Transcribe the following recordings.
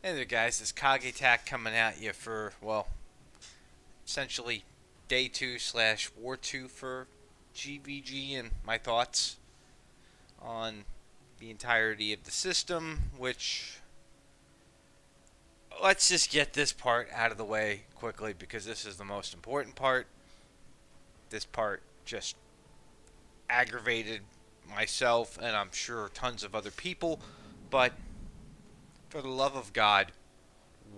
Hey there, guys. It's Kage Attack coming at you for, well, essentially day 2 slash war 2 for GVG and my thoughts on the entirety of the system, which let's just get this part out of the way quickly because this is the most important part. This part just aggravated myself and I'm sure tons of other people, but for the love of God,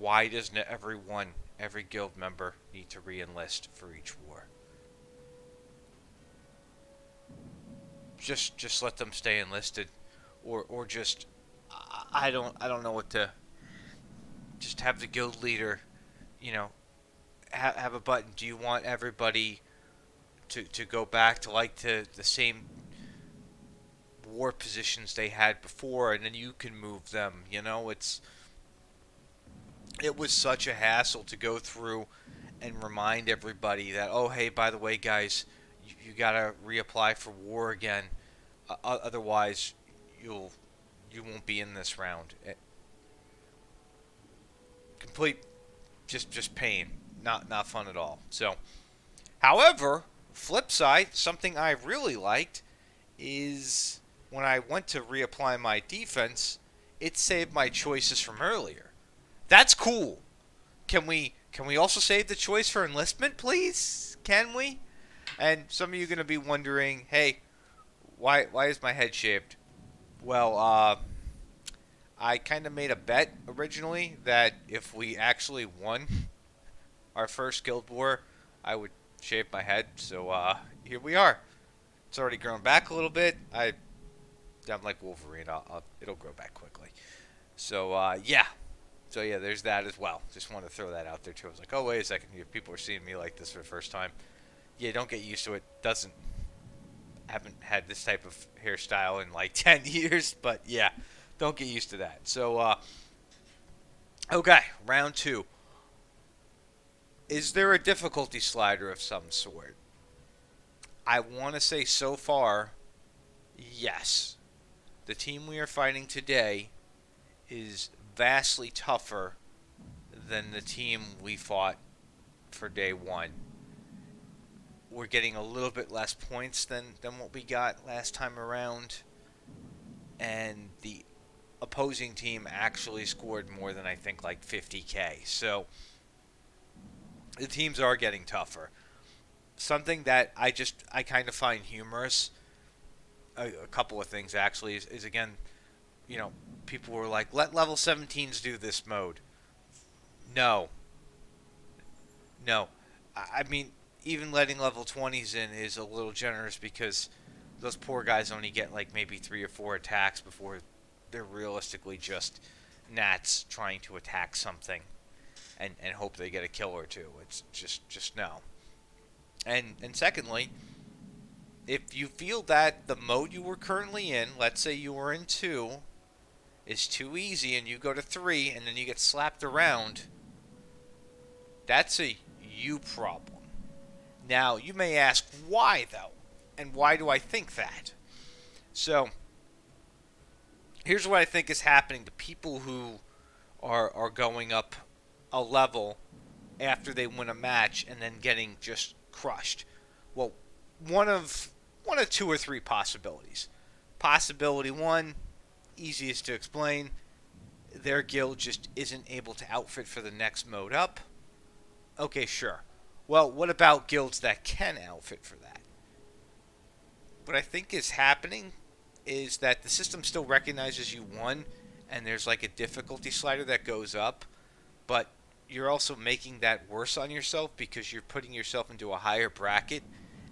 why doesn't every guild member need to re-enlist for each war? Just let them stay enlisted, or just I don't know what to. Just have the guild leader, you know, have a button. Do you want everybody to go back to like the same war positions they had before, and then you can move them? It was such a hassle to go through and remind everybody that, oh, hey, by the way, guys, you gotta reapply for war again. Otherwise, you'll you won't be in this round. Complete just pain. Not fun at all. So, however, flip side, something I really liked is when I went to reapply my defense, it saved my choices from earlier. That's cool. Can we also save the choice for enlistment, please? Can we? And some of you are going to be wondering, hey, why is my head shaved? Well, I kind of made a bet originally that if we actually won our first guild war, I would shave my head. So here we are. It's already grown back a little bit. I'm like Wolverine. It'll grow back quickly. So yeah. So yeah, there's that as well. Just want to throw that out there too. I was like, oh wait a second, if people are seeing me like this for the first time, yeah, don't get used to it. Doesn't haven't had this type of hairstyle in like 10 years, but yeah, don't get used to that. So okay, round 2. Is there a difficulty slider of some sort? I want to say so far, yes. The team we are fighting today is vastly tougher than the team we fought for day 1. We're getting a little bit less points than what we got last time around, and the opposing team actually scored more than I think like 50k. So the teams are getting tougher. Something that I kind of find humorous, a couple of things actually, is again, people were like, let level 17s do this mode. No, no. I mean, even letting level 20s in is a little generous because those poor guys only get like maybe 3 or 4 attacks before they're realistically just gnats trying to attack something and hope they get a kill or two. It's just no. And secondly, if you feel that the mode you were currently in, let's say you were in 2, is too easy and you go to 3 and then you get slapped around, that's a you problem. Now, you may ask why though, and why do I think that? So, here's what I think is happening to people who are going up a level after they win a match and then getting just crushed. Well, one of 2 or 3 possibilities. Possibility 1, easiest to explain, their guild just isn't able to outfit for the next mode up. Okay, sure. Well, what about guilds that can outfit for that? What I think is happening is that the system still recognizes you won, and there's like a difficulty slider that goes up, but you're also making that worse on yourself because you're putting yourself into a higher bracket,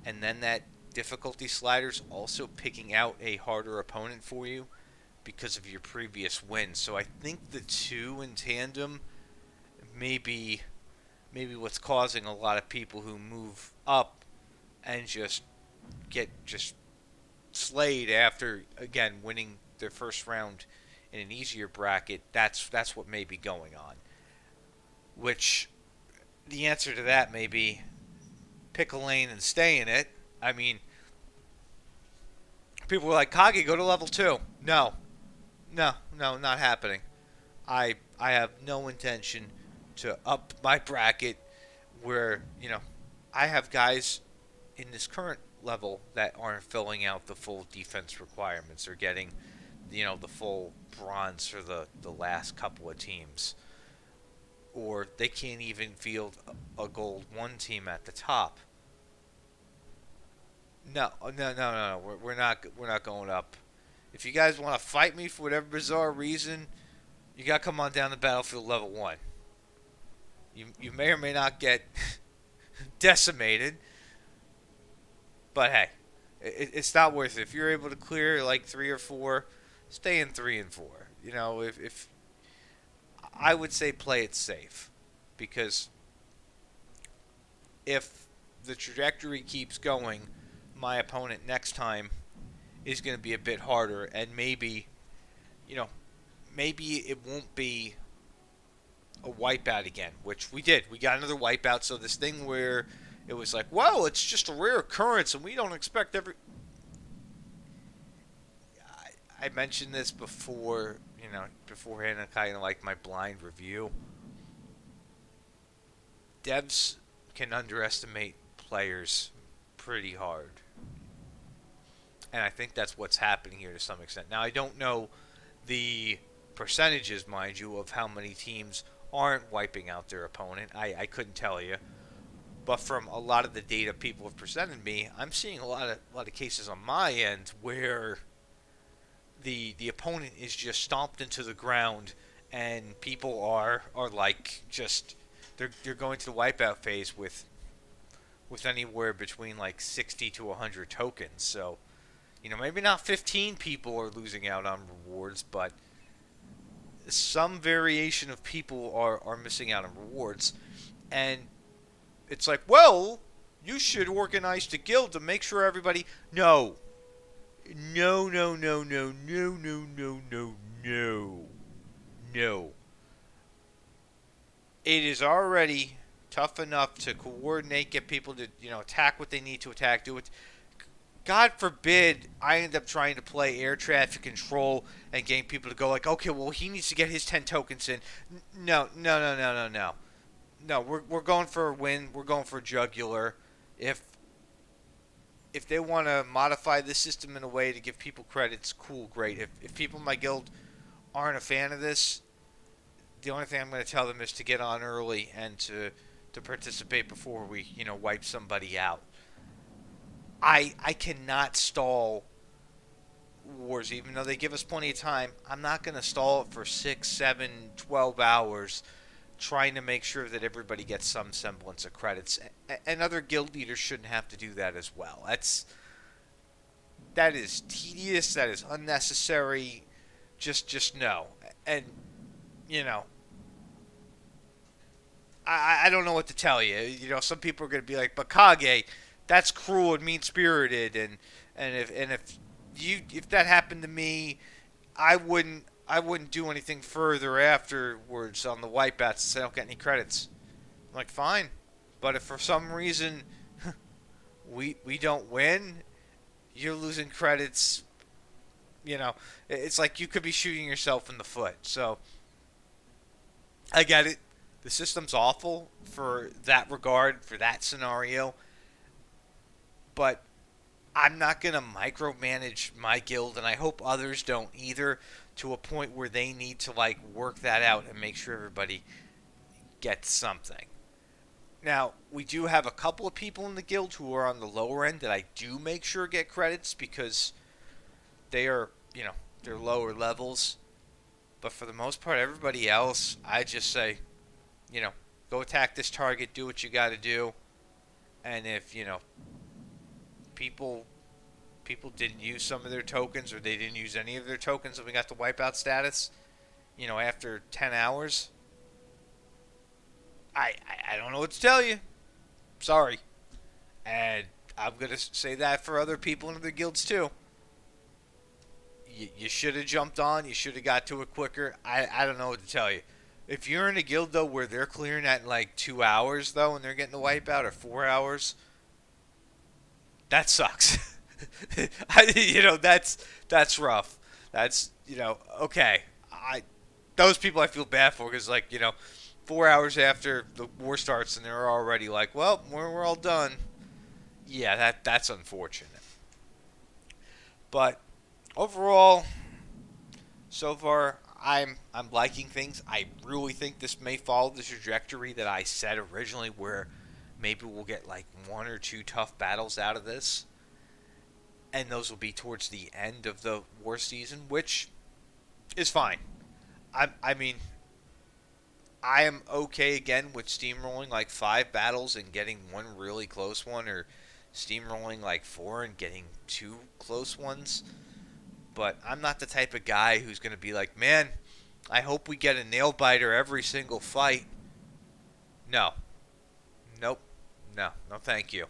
and then that difficulty slider's also picking out a harder opponent for you because of your previous win. So I think the two in tandem may be what's causing a lot of people who move up and just get slayed after again winning their first round in an easier bracket. That's what may be going on. Which the answer to that may be pick a lane and stay in it. I mean, people were like, Kage, go to level 2. No, not happening. I I have no intention to up my bracket where, I have guys in this current level that aren't filling out the full defense requirements or getting, the full bronze for the last couple of teams. Or they can't even field a gold one team at the top. No, no, no, no, no. We're not going up. If you guys want to fight me for whatever bizarre reason, you got to come on down to Battlefield Level 1. You may or may not get decimated, but hey, it's not worth it. If you're able to clear like 3 or 4, stay in 3 and 4. If I would say play it safe, because if the trajectory keeps going, my opponent next time is going to be a bit harder, and you know, maybe it won't be a wipeout again, which we did. We got another wipeout, so this thing where it was like, well, it's just a rare occurrence, and we don't expect every. I mentioned this before, beforehand, kind of like my blind review. Devs can underestimate players pretty hard. And I think that's what's happening here to some extent. Now, I don't know the percentages, mind you, of how many teams aren't wiping out their opponent. I couldn't tell you. But from a lot of the data people have presented me, I'm seeing a lot of cases on my end where the opponent is just stomped into the ground, and people are like just they're going to the wipeout phase with anywhere between like 60 to 100 tokens. So, maybe not 15 people are losing out on rewards, but some variation of people are missing out on rewards. And it's like, well, you should organize the guild to make sure everybody. No. No, no, no, no, no, no, no, no, no. No. It is already tough enough to coordinate, get people to, attack what they need to attack, do it. God forbid I end up trying to play air traffic control and getting people to go like, okay, well, he needs to get his 10 tokens in. No, no, no, no, no, no. No, we're going for a win. We're going for a jugular. If they want to modify this system in a way to give people credits, cool, great. If people in my guild aren't a fan of this, the only thing I'm going to tell them is to get on early and to participate before we, wipe somebody out. I cannot stall wars, even though they give us plenty of time. I'm not going to stall it for 6, 7, 12 hours trying to make sure that everybody gets some semblance of credits. And other guild leaders shouldn't have to do that as well. That is tedious. That is unnecessary. Just no. And, I don't know what to tell you. Some people are going to be like, but Kage, that's cruel and mean-spirited, and if that happened to me, I wouldn't do anything further afterwards on the wipeouts since I don't get any credits. I'm like, fine, but if for some reason we don't win, you're losing credits. It's like you could be shooting yourself in the foot. So I get it. The system's awful for that regard, for that scenario. But I'm not going to micromanage my guild, and I hope others don't either, to a point where they need to work that out and make sure everybody gets something. Now, we do have a couple of people in the guild who are on the lower end that I do make sure get credits because they are, they're lower levels. But for the most part, everybody else, I just say, go attack this target, do what you got to do. And if, people didn't use some of their tokens, or they didn't use any of their tokens when we got the wipeout status, after 10 hours, I don't know what to tell you. Sorry. And I'm going to say that for other people in other guilds too. You should have jumped on. You should have got to it quicker. I don't know what to tell you. If you're in a guild, though, where they're clearing at 2 hours, though, and they're getting the wipeout, or 4 hours, that sucks. That's rough. That's, okay. those people I feel bad for because, like, 4 hours after the war starts and they're already like, well, we're all done. Yeah, that's unfortunate. But overall, so far, I'm liking things. I really think this may follow the trajectory that I said originally, where maybe we'll get like one or two tough battles out of this, and those will be towards the end of the war season, which is fine. I mean, I am okay again with steamrolling like 5 battles and getting one really close one, or steamrolling like 4 and getting 2 close ones. But I'm not the type of guy who's going to be like, man, I hope we get a nail biter every single fight. No. Nope. No. No, thank you.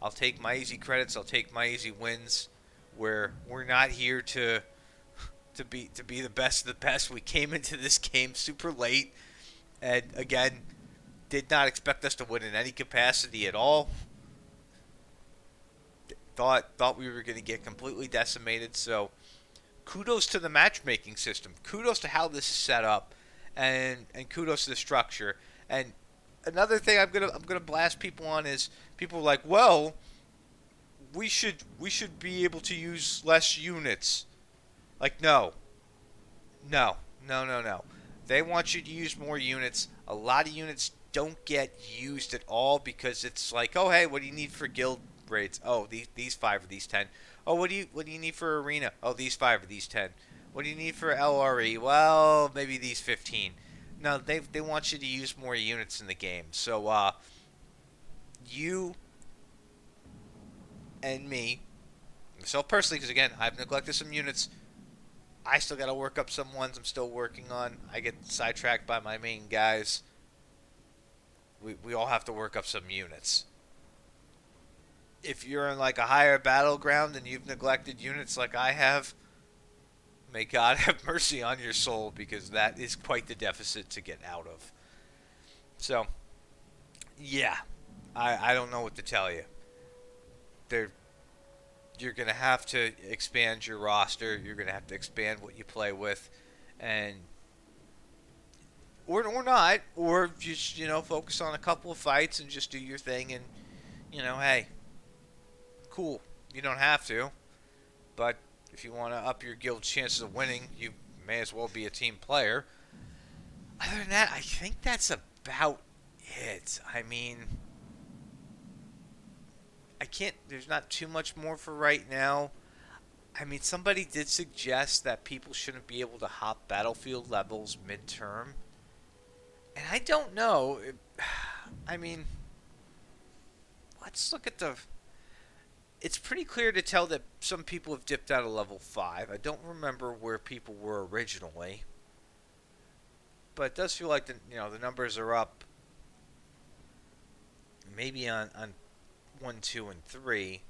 I'll take my easy credits. I'll take my easy wins. Where we're not here to be the best of the best. We came into this game super late, and again, did not expect us to win in any capacity at all. Thought we were going to get completely decimated. So kudos to the matchmaking system. Kudos to how this is set up, and kudos to the structure. And another thing I'm gonna blast people on is people are like, well, we should be able to use less units. Like, no, no, no, no, no. They want you to use more units. A lot of units don't get used at all because it's like, oh hey, what do you need for guild raids? Oh, these 5 or these 10. Oh, what do you need for arena? Oh, these 5 or these 10. What do you need for LRE? Well, maybe these 15. No, they want you to use more units in the game. So you and me, myself personally, because again, I've neglected some units. I still got to work up some ones I'm still working on. I get sidetracked by my main guys. We all have to work up some units. If you're in like a higher battleground and you've neglected units like I have, may God have mercy on your soul because that is quite the deficit to get out of. So, yeah, I don't know what to tell you. There, you're going to have to expand your roster. You're going to have to expand what you play with, and or not, or just focus on a couple of fights and just do your thing. And hey, cool. You don't have to, but if you want to up your guild's chances of winning, you may as well be a team player. Other than that, I think that's about it. I mean, I can't. There's not too much more for right now. I mean, somebody did suggest that people shouldn't be able to hop battlefield levels midterm, and I don't know. I mean, let's look at the. It's pretty clear to tell that some people have dipped out of level 5. I don't remember where people were originally, but it does feel like the numbers are up. Maybe on 1, 2, and 3,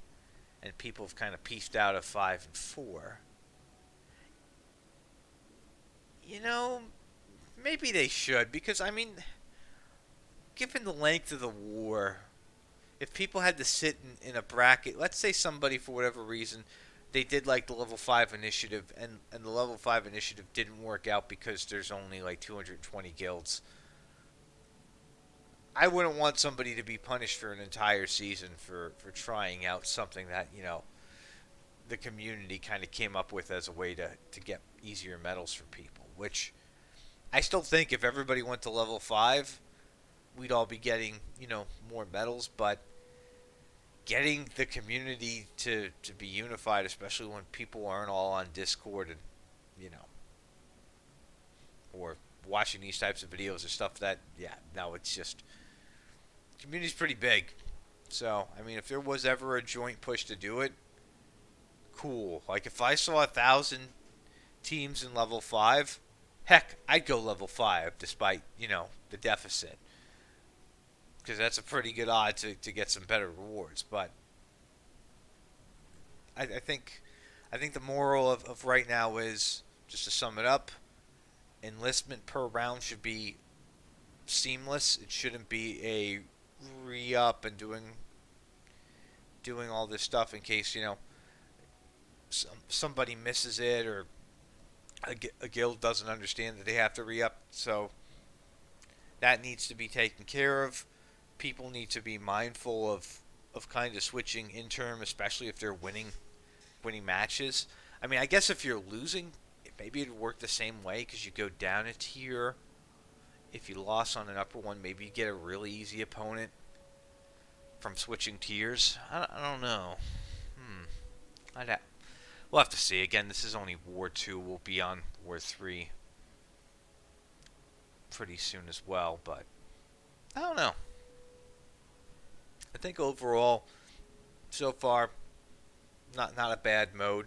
and people have kind of pieced out of 5 and 4. Maybe they should, because I mean, given the length of the war, if people had to sit in a bracket, let's say somebody for whatever reason they did like the level 5 initiative, and the level 5 initiative didn't work out because there's only like 220 guilds. I wouldn't want somebody to be punished for an entire season for trying out something that the community kind of came up with as a way to get easier medals for people, which I still think if everybody went to level 5, we'd all be getting more medals. But getting the community to be unified, especially when people aren't all on Discord and or watching these types of videos or stuff, that no, it's just community's pretty big. So I mean, if there was ever a joint push to do it, cool. Like if I saw 1,000 teams in level 5, heck, I'd go level 5 despite the deficit, because that's a pretty good odd to get some better rewards. But I think the moral of right now is, just to sum it up, enlistment per round should be seamless. It shouldn't be a re-up and doing all this stuff in case somebody misses it, or a guild doesn't understand that they have to re-up, so that needs to be taken care of. People need to be mindful of kind of switching in term, especially if they're winning matches. I mean, I guess if you're losing, maybe it'd work the same way because you go down a tier. If you lost on an upper one, maybe you get a really easy opponent from switching tiers. I don't know. Hmm. We'll have to see. Again, this is only War 2. We'll be on War 3 pretty soon as well, but I don't know. I think overall, so far, not a bad mode.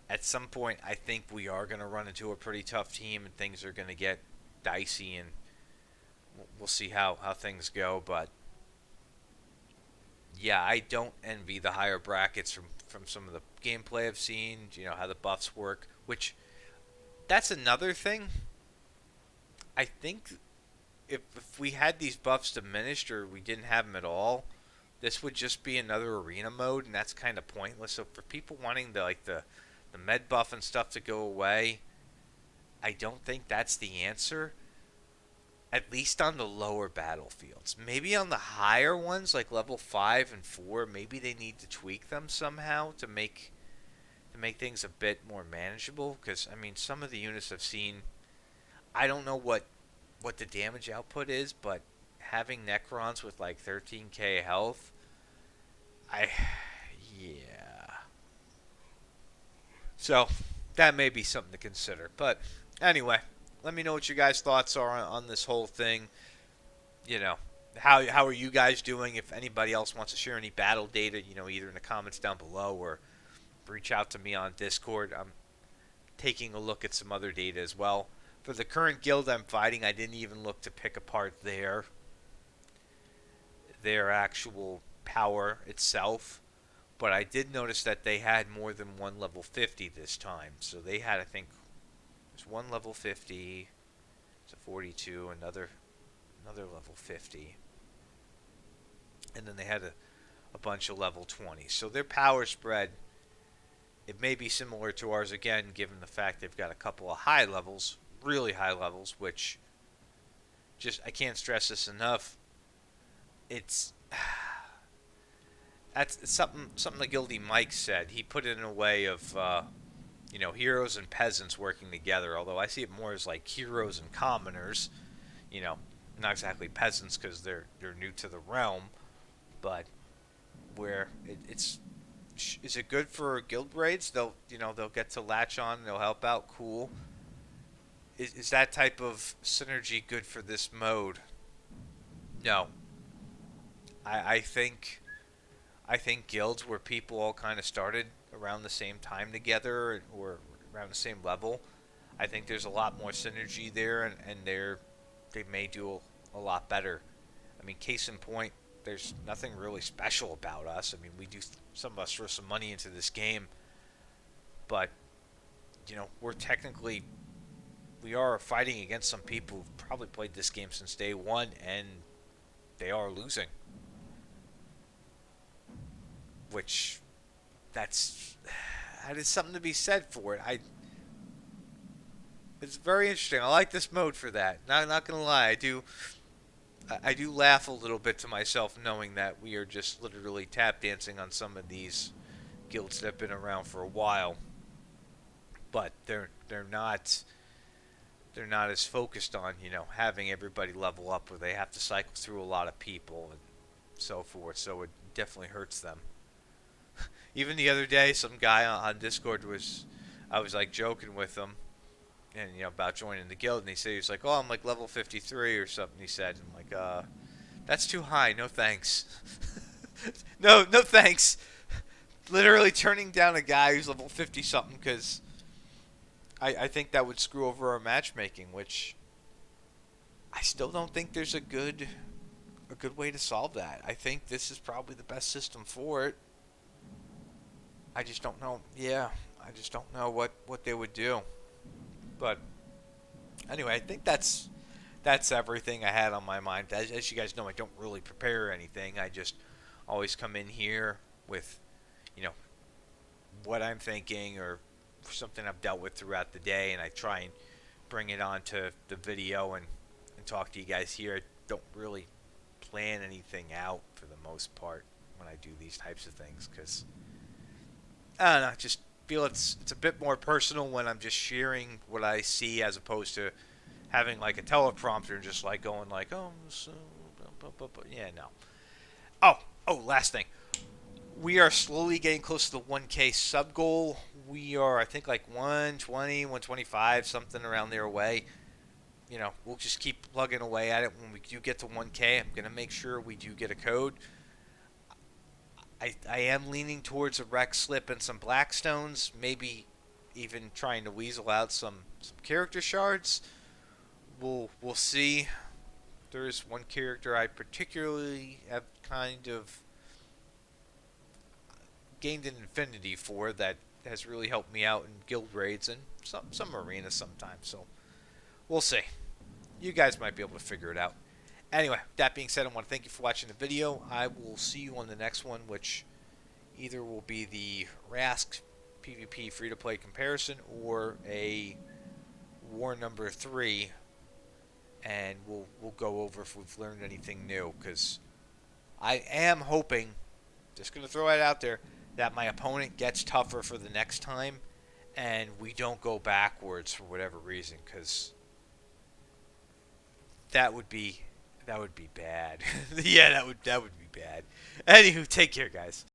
At some point, I think we are going to run into a pretty tough team, and things are going to get dicey, and we'll see how things go. But yeah, I don't envy the higher brackets from some of the gameplay I've seen. You know how the buffs work, which that's another thing. I think if we had these buffs diminished or we didn't have them at all, this would just be another arena mode, and that's kind of pointless. So for people wanting the med buff and stuff to go away, I don't think that's the answer. At least on the lower battlefields. Maybe on the higher ones, like level 5 and 4, maybe they need to tweak them somehow to make things a bit more manageable. Because I mean, some of the units I've seen, I don't know what the damage output is, but having Necrons with like 13k health, I yeah. So that may be something to consider. But anyway, let me know what your guys' thoughts are on this whole thing. You know, how are you guys doing? If anybody else wants to share any battle data, either in the comments down below or reach out to me on Discord. I'm taking a look at some other data as well. For the current guild I'm fighting, I didn't even look to pick apart their actual power itself. But I did notice that they had more than one level 50 this time. So they had, I think, there's one level 50, it's a 42, another level 50. And then they had a bunch of level 20. So their power spread, it may be similar to ours again, given the fact they've got a couple of high levels, really high levels, which just, I can't stress this enough. It's that's something the Guildy Mike said. He put it in a way of heroes and peasants working together. Although I see it more as like heroes and commoners. You know, not exactly peasants because they're new to the realm, but where it's is it good for guild raids? They'll get to latch on. And they'll help out. Cool. Is that type of synergy good for this mode? No. I think guilds where people all kind of started around the same time together or around the same level, I think there's a lot more synergy there, and they may do a lot better. I mean, case in point, there's nothing really special about us. I mean, some of us throw some money into this game, but we are fighting against some people who've probably played this game since day one, and they are losing. Which, that is something to be said for it. It's very interesting. I like this mode for that. Not gonna lie, I do laugh a little bit to myself knowing that we are just literally tap dancing on some of these guilds that have been around for a while, but they're not as focused on having everybody level up where they have to cycle through a lot of people and so forth. So it definitely hurts them. Even the other day, some guy on Discord I was like joking with him, and about joining the guild, and he was like, "Oh, I'm like level 53 or something." He said, "I'm like, that's too high. No thanks." No thanks. Literally turning down a guy who's level 50 something because I think that would screw over our matchmaking, which I still don't think there's a good way to solve that. I think this is probably the best system for it. I just don't know. Yeah, I just don't know what they would do. But anyway, I think that's everything I had on my mind. As you guys know, I don't really prepare anything. I just always come in here with, you know, what I'm thinking or something I've dealt with throughout the day, and I try and bring it onto the video and talk to you guys here. I don't really plan anything out for the most part when I do these types of things, because I don't know, just feel it's a bit more personal when I'm just sharing what I see, as opposed to having like a teleprompter and just like going like, oh, so, yeah, no. Oh, last thing. We are slowly getting close to the 1K sub goal. We are, I think, like 120, 125, something around there away. You know, we'll just keep plugging away at it. When we do get to 1K, I'm going to make sure we do get a code. I am leaning towards a Rex Slip and some Blackstones, maybe even trying to weasel out some character shards. We'll see. There's one character I particularly have kind of gained an affinity for that has really helped me out in guild raids and some arenas sometimes. So we'll see. You guys might be able to figure it out. Anyway, that being said, I want to thank you for watching the video. I will see you on the next one, which either will be the Rask PvP free-to-play comparison or a War number 3, and we'll go over if we've learned anything new, because I am hoping, just going to throw it out there, that my opponent gets tougher for the next time, and we don't go backwards for whatever reason, because that would be bad. Yeah, that would be bad. Anywho, take care, guys.